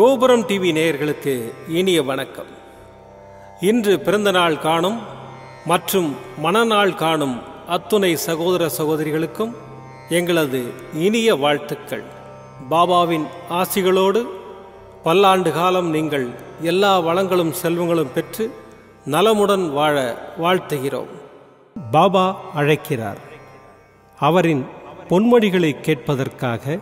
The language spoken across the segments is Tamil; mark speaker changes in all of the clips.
Speaker 1: கோபுரம் டிவி நேயர்களுக்கு இனிய வணக்கம். இன்று பிறந்தநாள் காணும் மற்றும் மணநாள் காணும் அத்துணை சகோதர சகோதரிகளுக்கும் எங்களது இனிய வாழ்த்துக்கள். பாபாவின் ஆசிகளோடு பல்லாண்டு காலம் நீங்கள் எல்லா வளங்களும் செல்வங்களும் பெற்று நலமுடன் வாழ வாழ்த்துகிறோம். பாபா அழைக்கிறார். அவரின் பொன்மொழிகளை கேட்பதற்காக,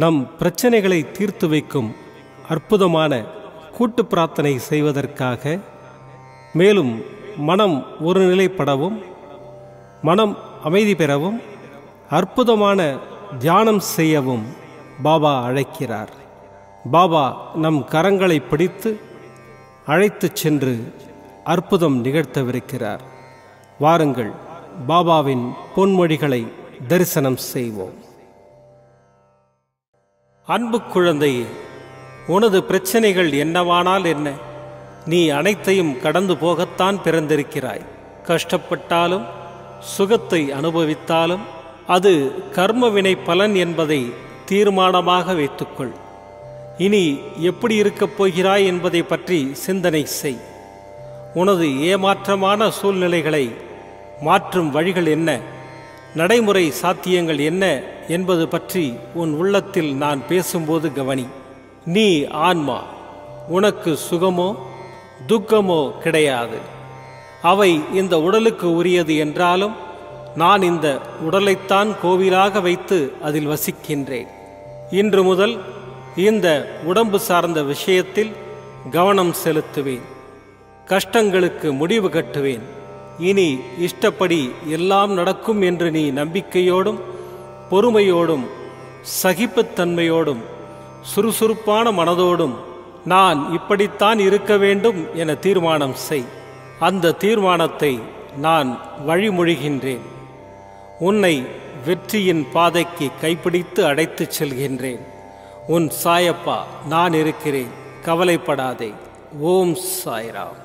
Speaker 1: நம் பிரச்சனைகளை தீர்த்து வைக்கும் அற்புதமான கூட்டு பிரார்த்தனை செய்வதற்காக, மேலும் மனம் ஒருநிலைப்படவும் மனம் அமைதி பெறவும் அற்புதமான தியானம் செய்யவும் பாபா அழைக்கிறார். பாபா நம் கரங்களை பிடித்து அழைத்துச் சென்று அற்புதம் நிகழ்த்தவிருக்கிறார். வாருங்கள், பாபாவின் பொன்மொழிகளை தரிசனம் செய்வோம். அன்பு குழந்தையே, உனது பிரச்சனைகள் என்னவானால் என்ன? நீ அனைத்தையும் கடந்து போகத்தான் பிறந்திருக்கிறாய். கஷ்டப்பட்டாலும் சுகத்தை அனுபவித்தாலும் அது கர்மவினை பலன் என்பதை தீர்மானமாக வைத்துக்கொள். இனி எப்படி இருக்கப் போகிறாய் என்பதை பற்றி சிந்தனை செய். உனது ஏமாற்றமான சூழ்நிலைகளை மாற்றும் வழிகள் என்ன, நடைமுறை சாத்தியங்கள் என்ன என்பது பற்றி உன் உள்ளத்தில் நான் பேசும்போது கவனி. நீ ஆன்மா. உனக்கு சுகமோ துக்கமோ கிடையாது. அவை இந்த உடலுக்கு உரியது என்றாலும் நான் இந்த உடலைத்தான் கோவிலாக வைத்து அதில் வசிக்கின்றேன். இன்று முதல் இந்த உடம்பு சார்ந்த விஷயத்தில் கவனம் செலுத்துவேன். கஷ்டங்களுக்கு முடிவு கட்டுவேன். இனி இஷ்டப்படி எல்லாம் நடக்கும் என்று நீ நம்பிக்கையோடும் பொறுமையோடும் சகிப்புத்தன்மையோடும் சுறுசுறுப்பான மனதோடும் நான் இப்படித்தான் இருக்க வேண்டும் என தீர்மானம் செய். அந்த தீர்மானத்தை நான் வழிமொழிகின்றேன். உன்னை வெற்றியின் பாதைக்கு கைப்பிடித்து அழைத்துச் செல்கின்றேன். உன் சாயப்பா நான் இருக்கிறேன், கவலைப்படாதே. ஓம் சாய்ராம்.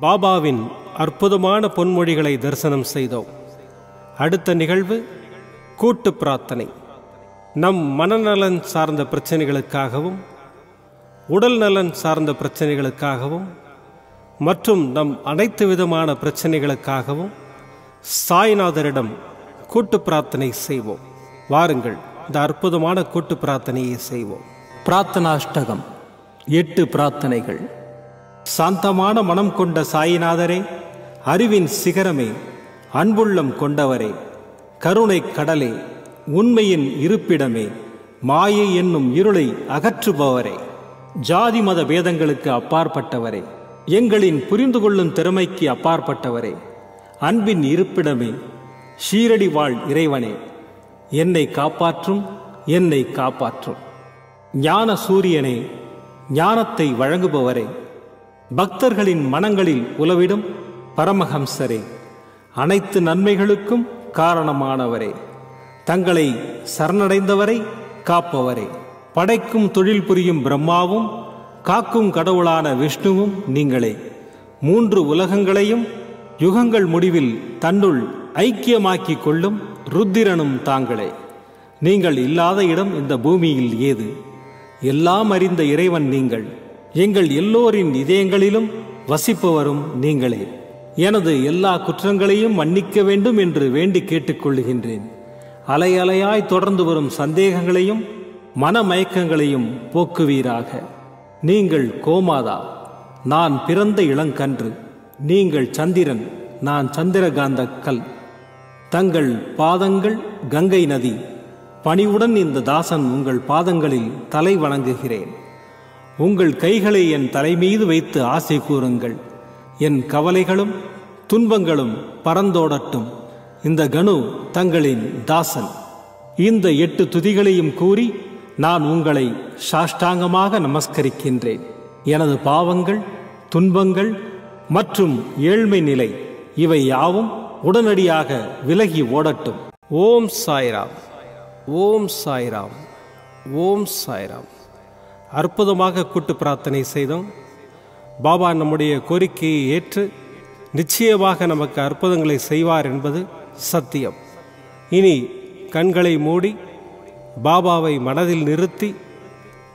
Speaker 1: பாபாவின் அற்புதமான பொன்மொழிகளை தரிசனம் செய்தோம். அடுத்த நிகழ்வு கூட்டு பிரார்த்தனை. நம் மனநலன் சார்ந்த பிரச்சனைகளுக்காகவும் உடல் நலன் சார்ந்த பிரச்சனைகளுக்காகவும் மற்றும் நம் அனைத்து விதமான பிரச்சனைகளுக்காகவும் சாய்நாதரிடம் கூட்டு பிரார்த்தனை செய்வோம். வாருங்கள், இந்த அற்புதமான கூட்டு பிரார்த்தனையை செய்வோம். பிரார்த்தனாஷ்டகம். 8 பிரார்த்தனைகள். சாந்தமான மனம் கொண்ட சாயிநாதரே, அறிவின் சிகரமே, அன்புள்ளம் கொண்டவரே, கருணை கடலே, உண்மையின் இருப்பிடமே, மாயை என்னும் இருளை அகற்றுபவரே, ஜாதி மத வேதங்களுக்கு அப்பாற்பட்டவரே, எங்களின் புரிந்து கொள்ளும் திறமைக்கு அப்பாற்பட்டவரே, அன்பின் இருப்பிடமே, ஷீரடி வாழ் இறைவனே, என்னை காப்பாற்றும், என்னை காப்பாற்றும். ஞான சூரியனே, ஞானத்தை வழங்குபவரே, பக்தர்களின் மனங்களில் உலவிடும் பரமஹம்சரே, அனைத்து நன்மைகளுக்கும் காரணமானவரே, தங்களை சரணடைந்தவரை காப்பவரே, படைக்கும் தொழில் புரியும் பிரம்மாவும் காக்கும் கடவுளான விஷ்ணுவும் நீங்களே. 3 உலகங்களையும் யுகங்கள் முடிவில் தன்னுள் ஐக்கியமாக்கிக் கொள்ளும் ருத்திரனும் தாங்களே. நீங்கள் இல்லாத இடம் இந்த பூமியில் ஏது? எல்லாம் அறிந்த இறைவன் நீங்கள். எங்கள் எல்லோரின் இதயங்களிலும் வசிப்பவரும் நீங்களே. எனது எல்லா குற்றங்களையும் மன்னிக்க வேண்டும் என்று வேண்டி கேட்டுக்கொள்ளுகின்றேன். அலை அலையாய் தொடர்ந்து வரும் சந்தேகங்களையும் மனமயக்கங்களையும் போக்குவீராக. நீங்கள் கோமாதா, நான் பிறந்த இளங்கன்று. நீங்கள் சந்திரன், நான் சந்திரகாந்த கல். தங்கள் பாதங்கள் கங்கை நதி. பணிவுடன் இந்த தாசன் உங்கள் பாதங்களில் தலை வணங்குகிறேன். உங்கள் கைகளை என் தலைமீது வைத்து ஆசை கூறுங்கள். என் கவலைகளும் துன்பங்களும் பறந்தோடட்டும். இந்த கணு தங்களின் தாசன். இந்த 8 துதிகளையும் கூறி நான் உங்களை சாஷ்டாங்கமாக நமஸ்கரிக்கின்றேன். எனது பாவங்கள், துன்பங்கள் மற்றும் ஏழ்மை நிலை இவை யாவும் உடனடியாக விலகி ஓடட்டும். ஓம் சாய்ராம், ஓம் சாய்ராம், ஓம் சாய்ராம். அற்புதமாக கூட்டு பிரார்த்தனை செய்தோம். பாபா நம்முடைய கோரிக்கையை ஏற்று நிச்சயமாக நமக்கு அற்புதங்களை செய்வார் என்பது சத்தியம். இனி கண்களை மூடி பாபாவை மனதில் நிறுத்தி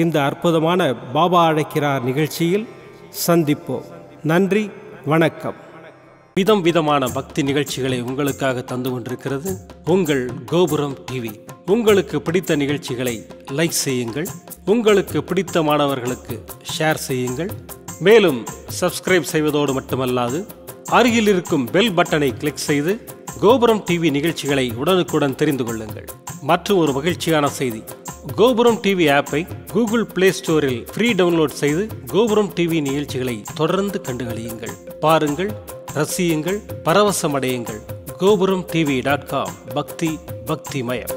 Speaker 1: இந்த அற்புதமான பாபா அழைக்கிறார் நிகழ்ச்சியில் சந்திப்போம். நன்றி, வணக்கம். விதம் விதமான பக்தி நிகழ்ச்சிகளை உங்களுக்காக தந்து கொண்டிருக்கிறது உங்கள் கோபுரம் டிவி. உங்களுக்கு பிடித்த நிகழ்ச்சிகளை லைக் செய்யுங்கள், உங்களுக்கு பிடித்த மாணவர்களுக்கு ஷேர் செய்யுங்கள். மேலும் சப்ஸ்கிரைப் செய்வதோடு மட்டுமல்லாது அருகில் இருக்கும் பெல் பட்டனை கிளிக் செய்து கோபுரம் டிவி நிகழ்ச்சிகளை உடனுக்குடன் தெரிந்து கொள்ளுங்கள். மற்றும் ஒரு மகிழ்ச்சியான செய்தி, கோபுரம் டிவி ஆப்பை கூகுள் பிளே ஸ்டோரில் ஃப்ரீ டவுன்லோட் செய்து கோபுரம் டிவி நிகழ்ச்சிகளை தொடர்ந்து கண்டுகளியுங்கள், பாருங்கள், ரசியுங்கள், பரவசமடையுங்கள். gopuramtv.com. பக்தி பக்திமயம்.